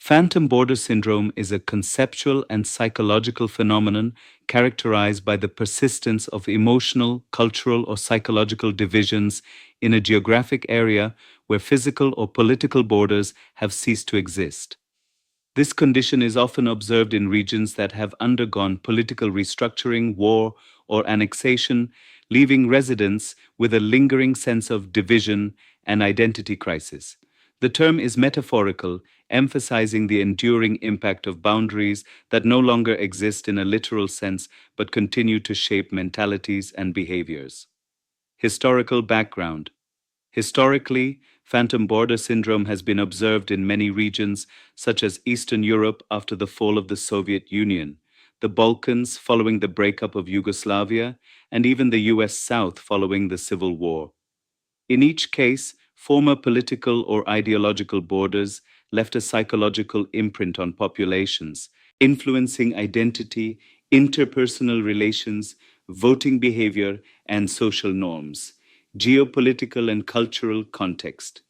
Phantom border syndrome is a conceptual and psychological phenomenon characterized by the persistence of emotional, cultural, or psychological divisions in a geographic area where physical or political borders have ceased to exist. This condition is often observed in regions that have undergone political restructuring, war, or annexation, leaving residents with a lingering sense of division and identity crisis. The term is metaphorical, emphasizing the enduring impact of boundaries that no longer exist in a literal sense but continue to shape mentalities and behaviors. Historical background. Historically, phantom border syndrome has been observed in many regions, such as Eastern Europe after the fall of the Soviet Union, the Balkans following the breakup of Yugoslavia, and even the US South following the Civil War. In each case, former political or ideological borders left a psychological imprint on populations, influencing identity, interpersonal relations, voting behavior, and social norms. Geopolitical and cultural context.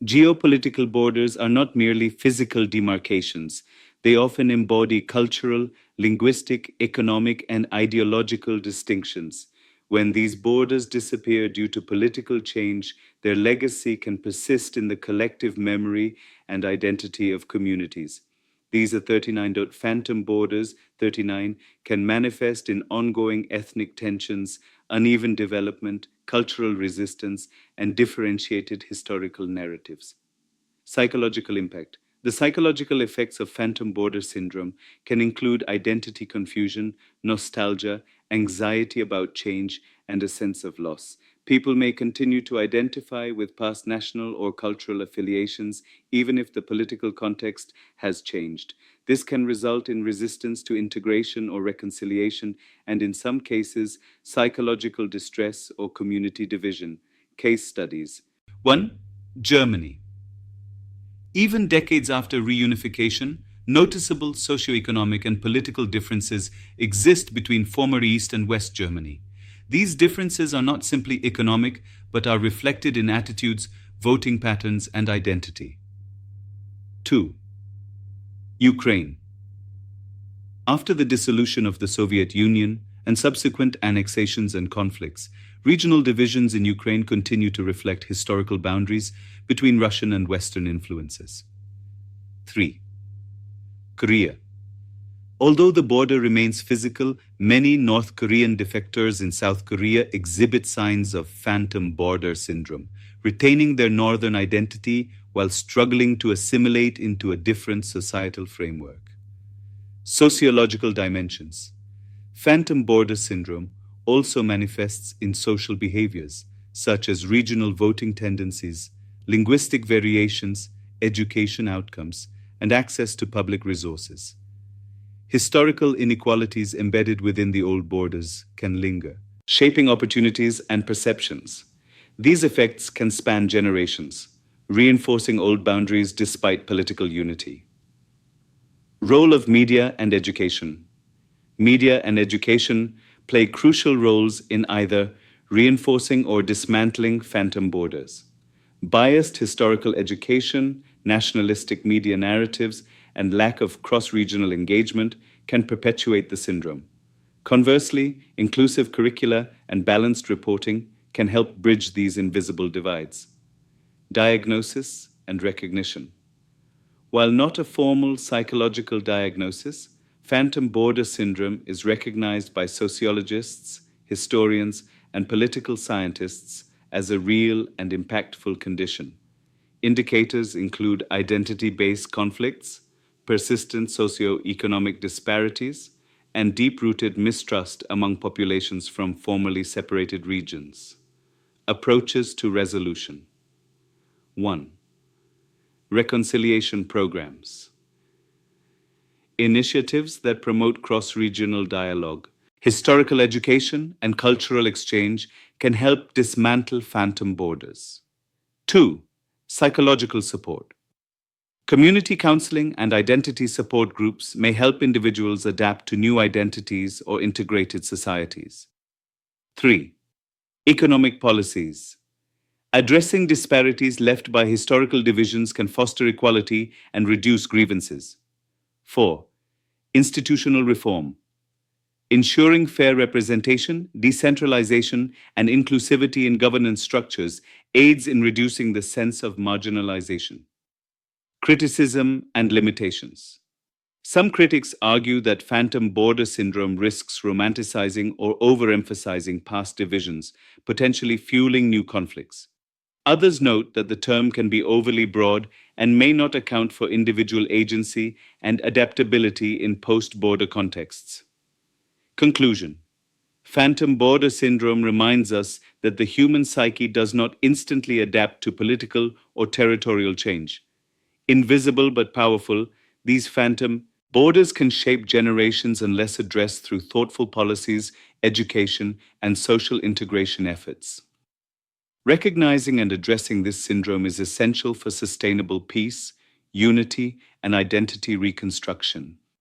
Geopolitical borders are not merely physical demarcations. They often embody cultural, linguistic, economic, and ideological distinctions. When these borders disappear due to political change, their legacy can persist in the collective memory and identity of communities. These are 39. Phantom borders, 39, can manifest in ongoing ethnic tensions, uneven development, cultural resistance, and differentiated historical narratives. Psychological impact. The psychological effects of phantom border syndrome can include identity confusion, nostalgia, anxiety about change, and a sense of loss. People may continue to identify with past national or cultural affiliations, even if the political context has changed. This can result in resistance to integration or reconciliation, and in some cases, psychological distress or community division. Case studies. 1. Germany. Even decades after reunification, noticeable socioeconomic and political differences exist between former East and West Germany. These differences are not simply economic, but are reflected in attitudes, voting patterns, and identity. 2. Ukraine. After the dissolution of the Soviet Union and subsequent annexations and conflicts, regional divisions in Ukraine continue to reflect historical boundaries between Russian and Western influences. 3. Korea. Although the border remains physical, many North Korean defectors in South Korea exhibit signs of phantom border syndrome, retaining their northern identity while struggling to assimilate into a different societal framework. Sociological dimensions. Phantom border syndrome also manifests in social behaviors, such as regional voting tendencies, linguistic variations, education outcomes, and access to public resources. Historical inequalities embedded within the old borders can linger, shaping opportunities and perceptions. These effects can span generations, reinforcing old boundaries despite political unity. Role of media and education. Media and education play crucial roles in either reinforcing or dismantling phantom borders. Biased historical education, nationalistic media narratives, and lack of cross-regional engagement can perpetuate the syndrome. Conversely, inclusive curricula and balanced reporting can help bridge these invisible divides. Diagnosis and recognition. While not a formal psychological diagnosis, phantom border syndrome is recognized by sociologists, historians, and political scientists as a real and impactful condition. Indicators include identity-based conflicts, persistent socio-economic disparities, and deep-rooted mistrust among populations from formerly separated regions. Approaches to resolution. 1. Reconciliation programs. Initiatives that promote cross-regional dialogue, historical education, and cultural exchange can help dismantle phantom borders. 2. Psychological support. Community counseling and identity support groups may help individuals adapt to new identities or integrated societies. 3. Economic policies. Addressing disparities left by historical divisions can foster equality and reduce grievances. 4. Institutional reform. Ensuring fair representation, decentralization, and inclusivity in governance structures aids in reducing the sense of marginalization. Criticism and limitations. Some critics argue that phantom border syndrome risks romanticizing or overemphasizing past divisions, potentially fueling new conflicts. Others note that the term can be overly broad and may not account for individual agency and adaptability in post border contexts. Conclusion. Phantom border syndrome reminds us that the human psyche does not instantly adapt to political or territorial change. Invisible but powerful, these phantom borders can shape generations unless addressed through thoughtful policies, education, and social integration efforts. Recognizing and addressing this syndrome is essential for sustainable peace, unity, and identity reconstruction.